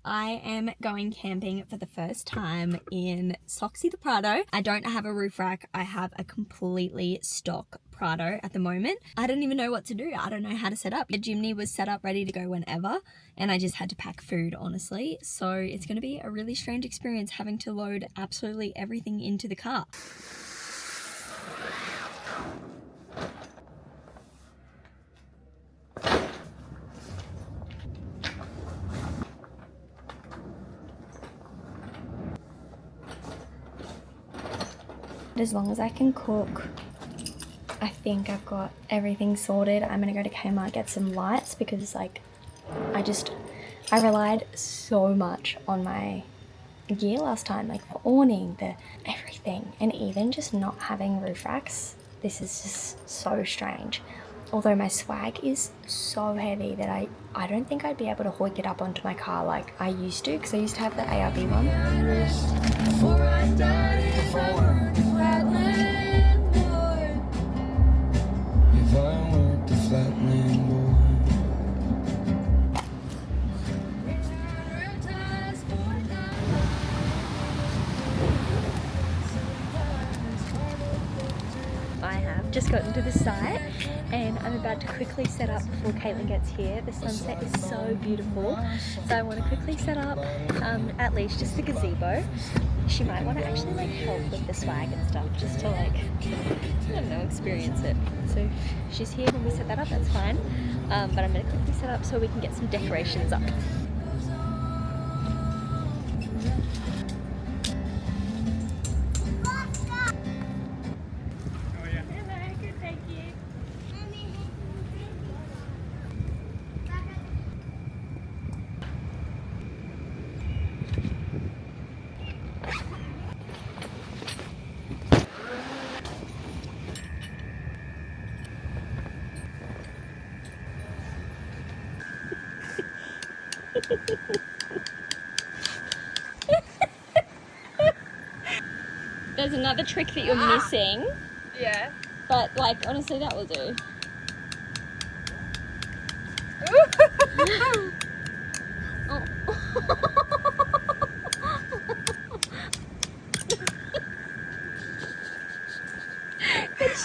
I am going camping for the first time in Soxy the Prado. I don't have a roof rack. I have a completely stock Prado at the moment. I don't even know what to do. I don't know how to set up. The chimney was set up ready to go whenever, and I just had to pack food, honestly. So it's going to be a really strange experience having to load absolutely everything into the car. As long as I can cook, I think I've got everything sorted. I'm gonna go to Kmart, get some lights because like I relied so much on my gear last time, like the awning, the everything, and even just not having roof racks. This is just so strange. Although my swag is so heavy that I don't think I'd be able to hoik it up onto my car like I used to, because I used to have the ARB one. I have just gotten to the site and I'm about to quickly set up before Caitlin gets here. The sunset is so beautiful, so I want to quickly set up at least just the gazebo. She might want to actually like help with the swag and stuff just to like, I don't know, experience it. So if she's here when we set that up, that's fine, but I'm going to quickly set up so we can get some decorations up. There's another trick that you're missing. Yeah. But like honestly that will do.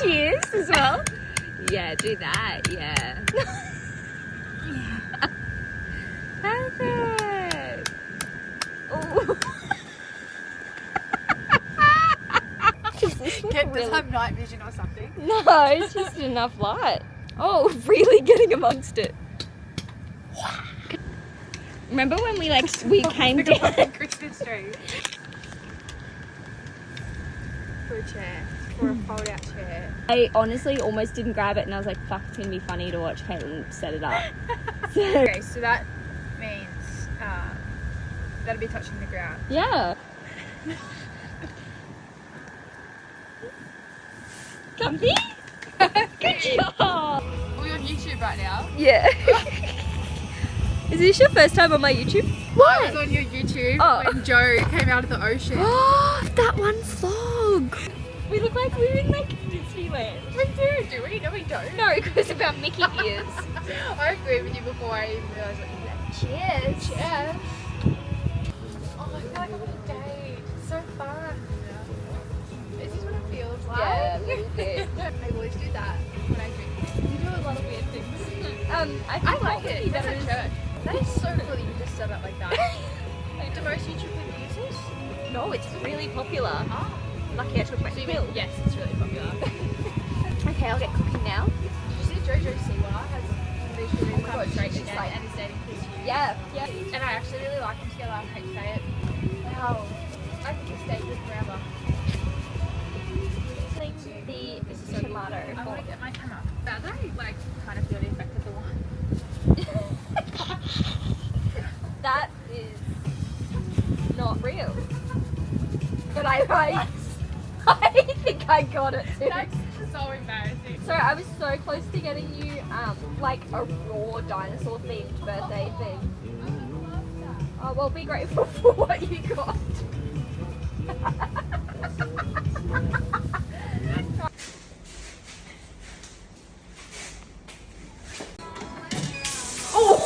Cheers as well. Yeah, do that. Yeah. Perfect. Oh. Does this have night vision or something? No, it's just enough light. Oh, really getting amongst it. Remember when we came down? Christmas tree. For a chair. For a fold out chair. I honestly almost didn't grab it and I was like, fuck, it's gonna be funny to watch Caitlin set it up. Okay, so that means that'll be touching the ground. Yeah. Comfy? Good job! We're on YouTube right now. Yeah. Is this your first time on my YouTube? I was on your YouTube when Joe came out of the ocean. Oh, that one vlog! We look like we're in like Disneyland. We do we? No, we don't. No, it was about Mickey ears. I agree with you before I even realised what you meant. Cheers. Cheers. Oh, I feel like I'm on a date. It's so fun. Is this what it feels like? Yeah, a little bit. I always do that when I drink. You do a lot of weird things. I like it. That's a church. That is so cool that you just said that like that. Do most YouTube people use this? No, it's really popular. Oh. Lucky I took my pill. Yes, it's really popular. Okay, I'll get cooking now. Did you see Jojo Siwa has these really God, straight she's again like- and is dating Chris Hughes? Yeah, yeah. And I actually really like them together. I hate to say it. Wow. I think it's stayed good forever. This is tomato. I want to get my camera. That I like kind of feel the effect of the one. That is not real. But I think I got it too. That's so embarrassing. So I was so close to getting you like a raw dinosaur themed birthday thing. Oh well, be grateful for what you got. Oh!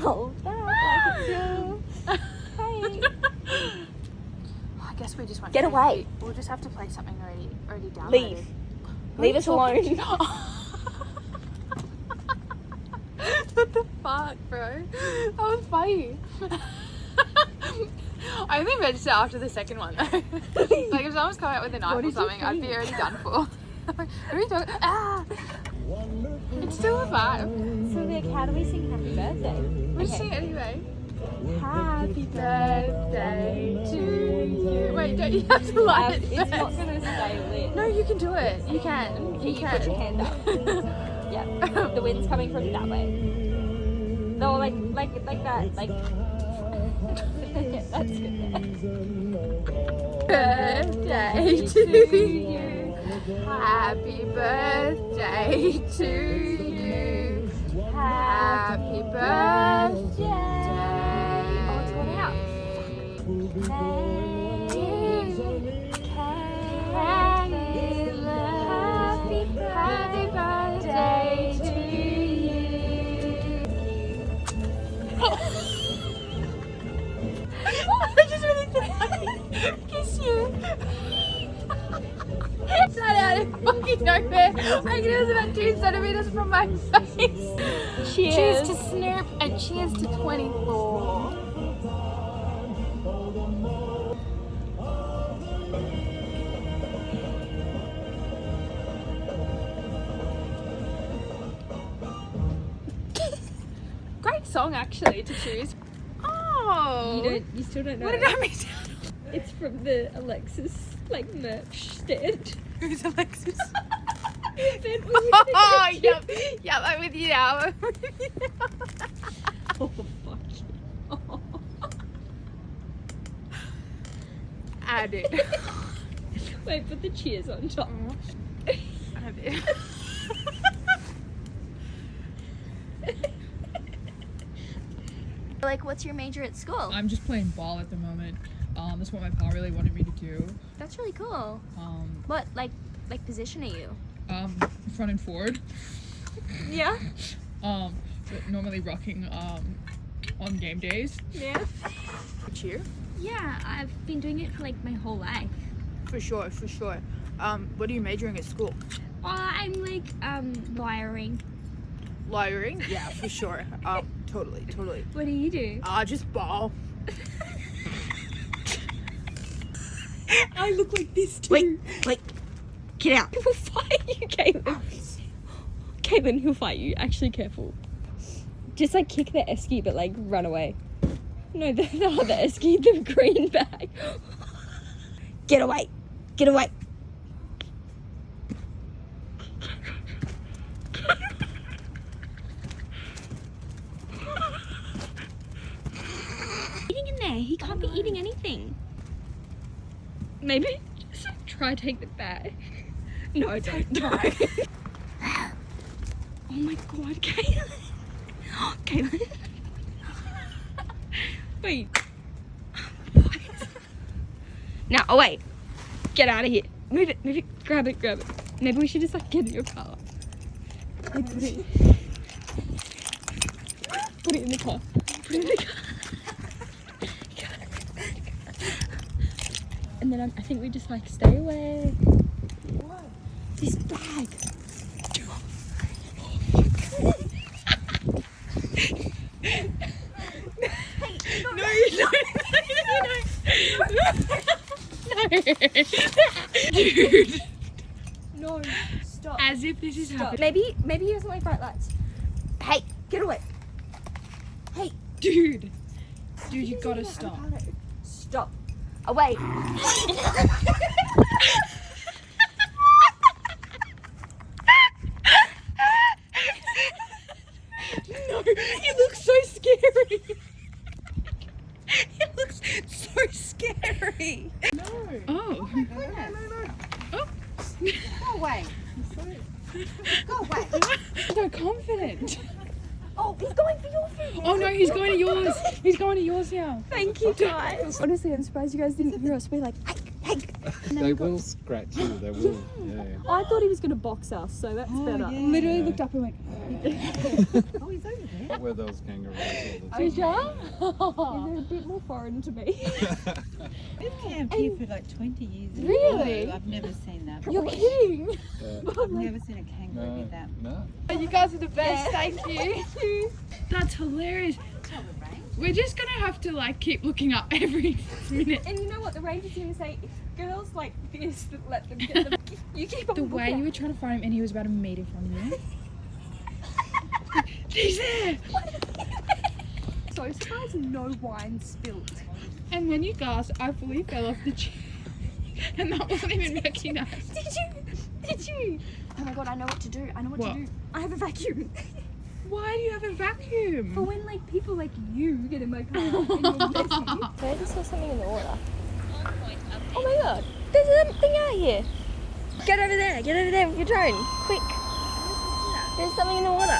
Hold that like a Get away. We'll just have to play something already downloaded. Leave. Leave us alone. What the fuck, bro? That was funny. I only registered after the second one though. Like if someone's coming out with a knife or something, I'd be already done for. What are you talking? Ah! It's still a vibe. So like, how do we sing happy birthday? We'll sing it anyway. Happy birthday to you. Wait, don't you have to light it? It's not gonna stay lit. No, you can do it. You can. Okay, you put your hand up. Yeah, the wind's coming from that way. No, like that, like. Yeah, that's good. Birthday to you. Happy birthday to you. Happy birthday. Oh, it's going out. Happy birthday to you. I just really think kiss you. It's not out of fucking nowhere. I think it was about 2 centimeters from my face. Cheers. Cheers to Snoop and cheers to 24. Great song actually to choose. Oh. You still don't know. What did I miss? It's from the Alexis like merch stand. Who's Alexis? Oh, yep, I'm with you now. Oh fuck. Oh. I did. Wait, put the cheers on top. I did. Like, what's your major at school? I'm just playing ball at the moment. That's what my pa really wanted me to do. That's really cool. What like position are you? Front and forward. Yeah. But normally rocking on game days. Yeah. Cheer? Yeah, I've been doing it for like my whole life. For sure. What are you majoring at school? I'm like wiring. Lawyering? Yeah, for sure. Totally. What do you do? Just ball. I look like this too. Wait, get out. He'll fight you, Caitlin. Caitlin, he'll fight you. Actually, careful. Just like kick the esky, but like run away. No, the other esky, the green bag. Get away. Get away. Eating in there. He can't be eating anything. Maybe just like, try take the bag. No, don't. Oh my god, Caitlin. Caitlin. Wait. Now, oh wait. Get out of here. Move it. Grab it. Maybe we should just like get in your car. Like, put it in the car. And then I think we just like stay away. What? This bag. Dude. No, stop. As if this is happening. Maybe he doesn't like bright lights. Hey, get away. Hey. Dude, you gotta stop. Stop. Away. No, it looks so scary. It looks so scary. No. Oh. Oh. Go away. Go away. So confident. Oh, he's going for your food. Oh no, he's going to yours. He's going to yours now. Thank you, guys. Honestly, I'm surprised you guys didn't hear us. We're like, hey, They will scratch you, they will. Yeah. I thought he was going to box us, so that's better. yeah. Literally Yeah. looked up and went, Oh, he's over there. Not where those kangaroos all the Did time. ya? They're a bit more foreign to me. We've camped here for like 20 years. Really? I've never seen that. You're kidding? I've never seen a kangaroo get that. No. You guys are the best. Thank you. That's hilarious. We're just going to have to like keep looking up every minute. And you know what the ranger's going to say? If girls like this that let them get them, you keep on The way you were trying to find him and he was about a metre from you. He's there! So surprised no wine spilt. And when you gasped, I fully fell off the chair. And that wasn't even recognised. Did you? Oh my god, I know what to do. I know what What? to do. I have a vacuum. Why do you have a vacuum? For when like people like you get in my car and you're messy. So I just saw something in the water. Oh my god, there's something out here. Get over there with your drone, quick. There's something in the water.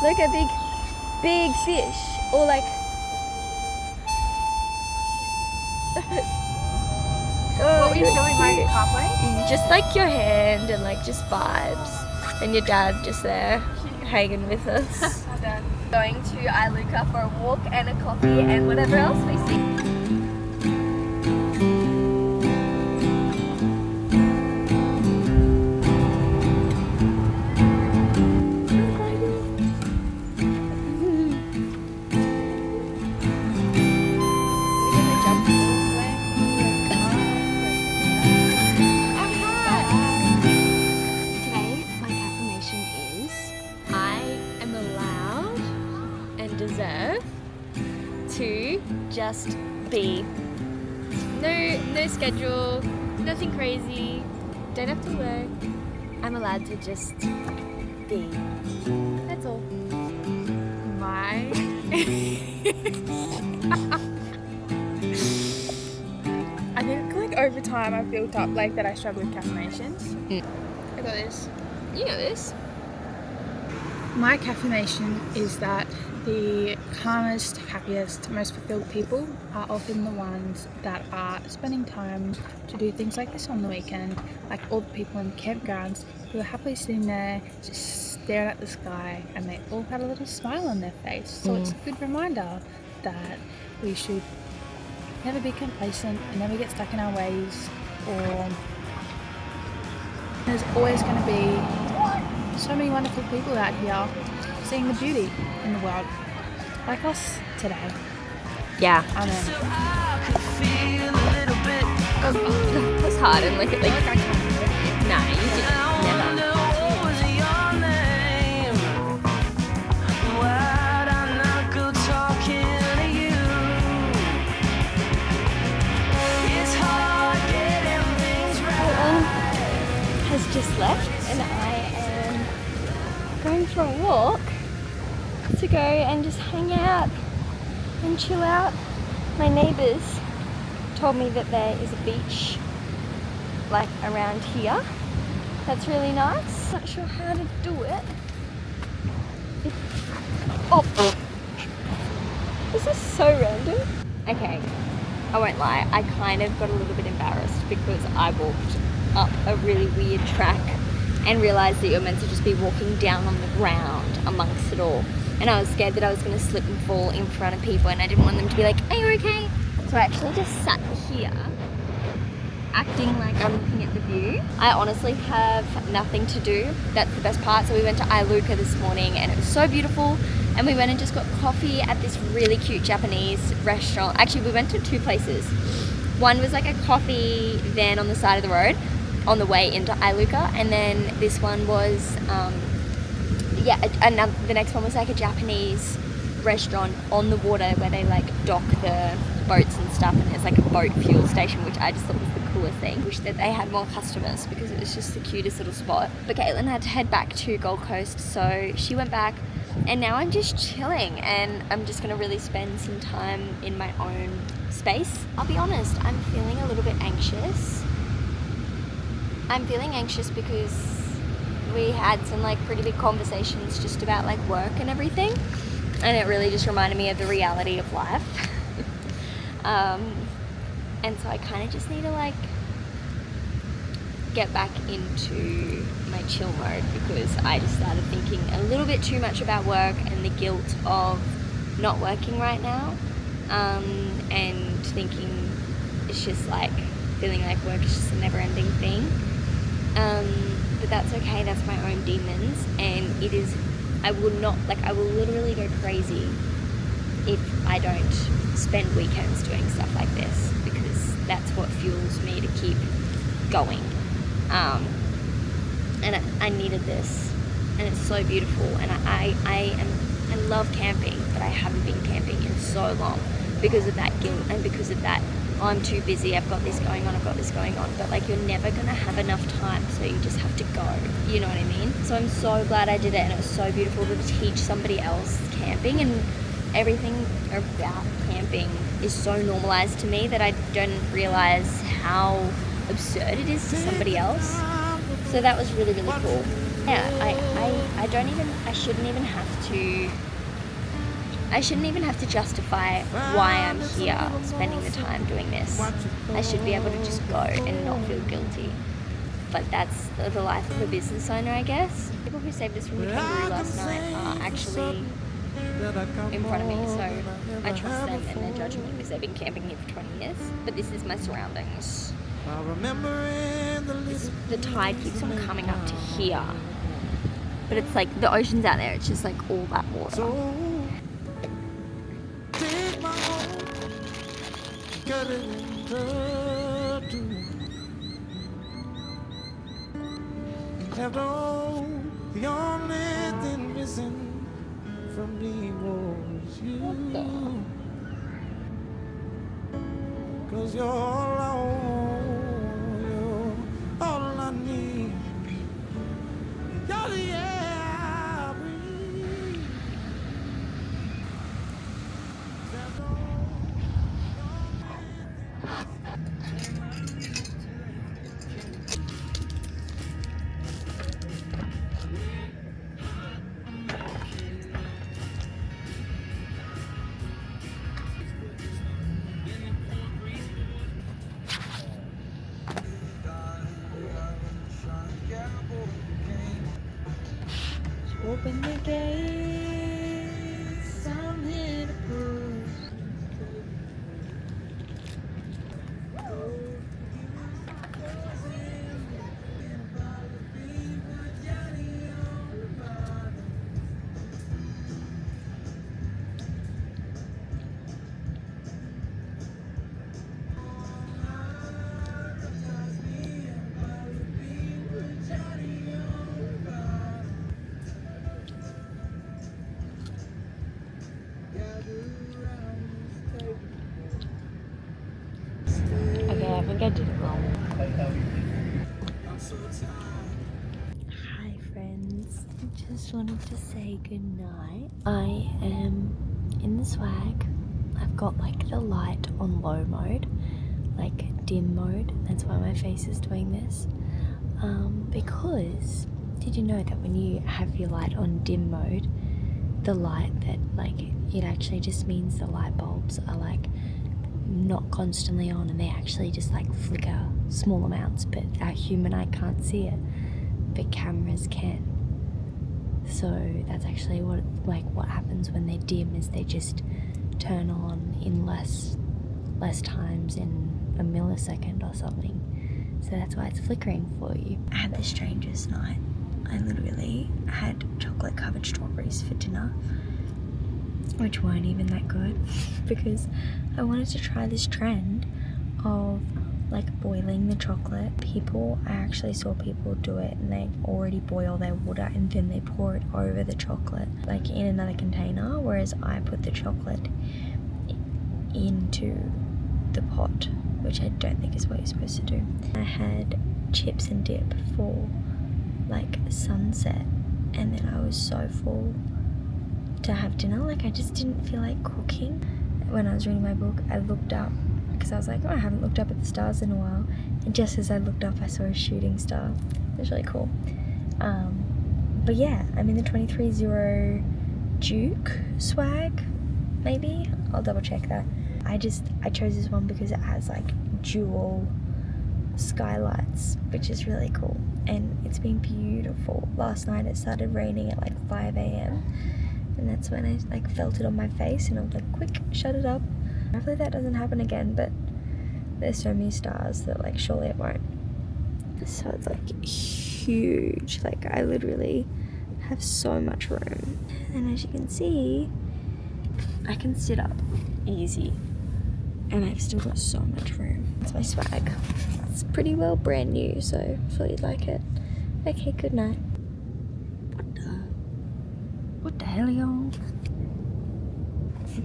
Look, a big fish. Or like... What were you filming like halfway? Just like your hand and like just vibes. And your dad just there, hanging with us. Going to Iluka for a walk and a coffee and whatever else we see. Today, my affirmation is I am allowed and deserve to just be. No schedule, nothing crazy, don't have to work. I'm allowed to just be. That's all. My. I think like over time I've built up like that I struggle with caffeinations. I got this. You know this. My caffeination is that the calmest, happiest, most fulfilled people are often the ones that are spending time to do things like this on the weekend. Like all the people in campgrounds who are happily sitting there just staring at the sky and they all had a little smile on their face. So it's a good reminder that we should never be complacent and never get stuck in our ways, or there's always going to be so many wonderful people out here seeing the beauty in the world, like us today. Yeah. Amen. That's hard and like nah, you didn't. Never. Has just left and I am going for a walk to go and just hang out and chill out. My neighbours told me that there is a beach like around here. That's really nice. Not sure how to do it. Oh, this is so random. Okay, I won't lie, I kind of got a little bit embarrassed because I walked up a really weird track and realised that you're meant to just be walking down on the ground amongst it all. And I was scared that I was going to slip and fall in front of people and I didn't want them to be like, are you okay? So I actually just sat here acting like I'm looking at the view. I honestly have nothing to do. That's the best part. So we went to Iluka this morning and it was so beautiful. And we went and just got coffee at this really cute Japanese restaurant. Actually, we went to two places. One was like a coffee van on the side of the road on the way into Iluka, and then this one was, the next one was like a Japanese restaurant on the water where they like dock the boats and stuff, and there's like a boat fuel station, which I just thought was the coolest thing. Wish that they had more customers because it was just the cutest little spot. But Caitlin had to head back to Gold Coast, so she went back, and now I'm just chilling, and I'm just gonna really spend some time in my own space. I'll be honest, I'm feeling a little bit anxious. I'm feeling anxious because we had some like pretty big conversations just about like work and everything, and it really just reminded me of the reality of life. And so I kind of just need to like get back into my chill mode because I just started thinking a little bit too much about work and the guilt of not working right now, and thinking it's just like feeling like work is just a never-ending thing. But that's okay, that's my own demons, and it is, I will literally go crazy if I don't spend weekends doing stuff like this, because that's what fuels me to keep going. And I needed this, and it's so beautiful, and I love camping, but I haven't been camping in so long because of that guilt and because of that, oh, I'm too busy, I've got this going on, but like, you're never gonna have enough time, so you just have to go, you know what I mean? So I'm so glad I did it, and it was so beautiful to teach somebody else camping, and everything about camping is so normalized to me that I don't realize how absurd it is to somebody else. So that was really, really cool. Yeah, I shouldn't even have to justify why I'm here spending the time doing this. I should be able to just go and not feel guilty. But that's the life of a business owner, I guess. People who saved us from the kangaroo last night are actually in front of me, so I trust them and their judgment because they've been camping here for 20 years. But this is my surroundings. The tide keeps on coming up to here, but it's like the ocean's out there, it's just like all that water. After all, the only thing missing from me was you. 'Cause you're all I want, you're all I need. You're the air I breathe. After all, Open the gates, I'm here to prove. Okay, I think I did it wrong. Hi friends, just wanted to say goodnight. I am in the swag. I've got like the light on low mode, like dim mode. That's why my face is doing this. Because did you know that when you have your light on dim mode, the light that like, it actually just means the light bulbs are like not constantly on, and they actually just like flicker small amounts, but our human eye can't see it, but cameras can. So that's actually what happens when they're dim, is they just turn on in less times, in a millisecond or something. So that's why it's flickering for you. I had the strangest night. I literally had chocolate covered strawberries for dinner, which weren't even that good because I wanted to try this trend of like boiling the chocolate. I actually saw people do it, and they already boil their water and then they pour it over the chocolate like in another container, whereas I put the chocolate into the pot, which I don't think is what you're supposed to do. I had chips and dip for like sunset, and then I was so full to have dinner. Like, I just didn't feel like cooking. When I was reading my book, I looked up because I was like, oh, I haven't looked up at the stars in a while, and just as I looked up, I saw a shooting star. It was really cool. But yeah, I'm in the 23-0 Duke swag, maybe? I'll double check that. I chose this one because it has like dual skylights, which is really cool. And it's been beautiful. Last night it started raining at like 5 a.m. and that's when I like felt it on my face and I was like, quick, shut it up. Hopefully that doesn't happen again, but there's so many stars that like surely it won't. So it's like huge, like I literally have so much room. And as you can see, I can sit up easy and I've still got so much room. It's my swag. It's pretty well brand new, so hopefully you'd like it. Okay, good night. What the hell, y'all?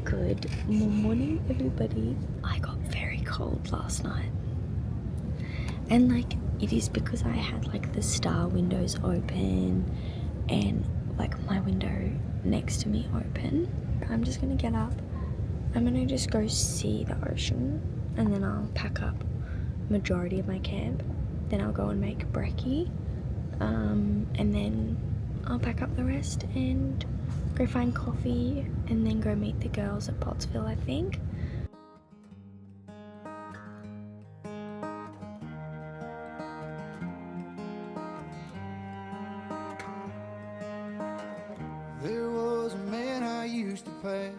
Good morning, everybody. I got very cold last night. And like, it is because I had like the star windows open and like my window next to me open. I'm just gonna get up. I'm gonna just go see the ocean and then I'll pack up majority of my camp. Then I'll go and make brekkie. And then I'll pack up the rest and go find coffee and then go meet the girls at Pottsville, I think. There was a man I used to pass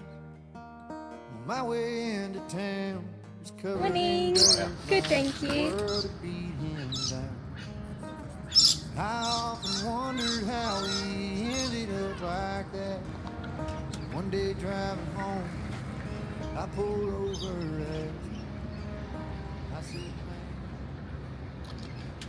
on my way into town. He was covered Morning. in dirt. Good, thank you. World had beat him down. I often wondered how he ended up like that. One day driving home, I pulled over and I said,